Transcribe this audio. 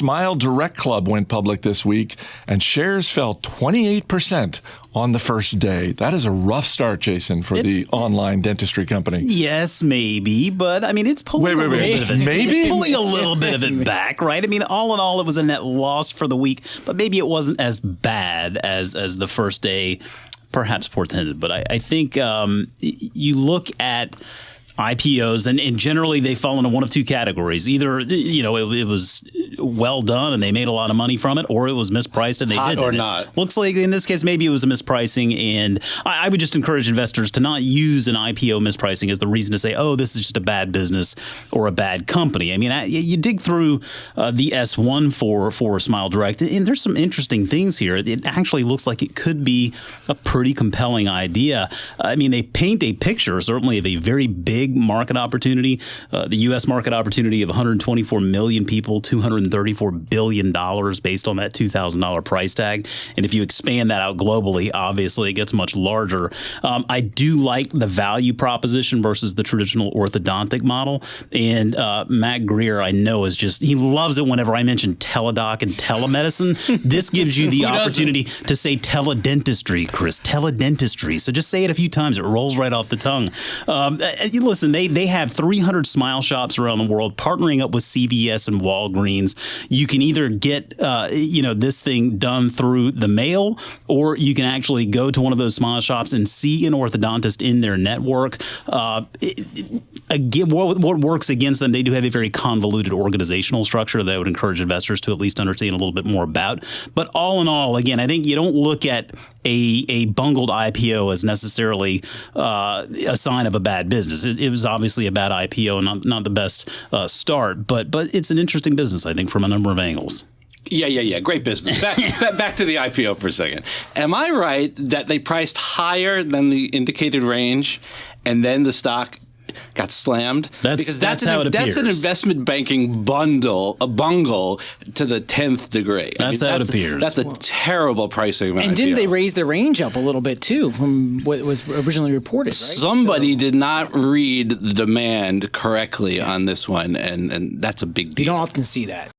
SmileDirectClub went public this week, and shares fell 28% on the first day. That is a rough start, Jason, for the online dentistry company. Yes, maybe, but I mean, it's pulling a little bit of it. Maybe? Pulling a little bit of it back, right? I mean, all in all, it was a net loss for the week, but maybe it wasn't as bad as the first day perhaps portended. But I think you look at IPOs, and generally they fall into one of two categories. Either, it was well done and they made a lot of money from it, or it was mispriced and they didn't. Or not. Looks like in this case, maybe it was a mispricing. And I would just encourage investors to not use an IPO mispricing as the reason to say, oh, this is just a bad business or a bad company. I mean, you dig through the S1 for SmileDirect, and there's some interesting things here. It actually looks like it could be a pretty compelling idea. I mean, they paint a picture, certainly, of a very big market opportunity, the U.S. market opportunity of 124 million people, $234 billion based on that $2,000 price tag. And if you expand that out globally, obviously it gets much larger. I do like the value proposition versus the traditional orthodontic model. And Matt Greer, I know, he loves it whenever I mention teledoc and telemedicine. This gives you the opportunity to say teledentistry, Chris, teledentistry. So just say it a few times. It rolls right off the tongue. Listen, they have 300 smile shops around the world partnering up with CVS and Walgreens. You can either get this thing done through the mail, or you can actually go to one of those smile shops and see an orthodontist in their network. Again, what works against them, they do have a very convoluted organizational structure that I would encourage investors to at least understand a little bit more about. But all in all, again, I think you don't look at a bungled IPO as necessarily a sign of a bad business. It was obviously a bad IPO and not the best start, but it's an interesting business, I think, from a number of angles. Yeah. Great business. Back to the IPO for a second. Am I right that they priced higher than the indicated range, and then the stock got slammed? That's how it appears. That's an investment banking bungle to the 10th degree. That's how it appears. That's a terrible pricing of an And IPO. didn't they raise the range up a little bit, too, from what was originally reported, right? Somebody did not read the demand correctly on this one, and that's a big deal. You don't often see that.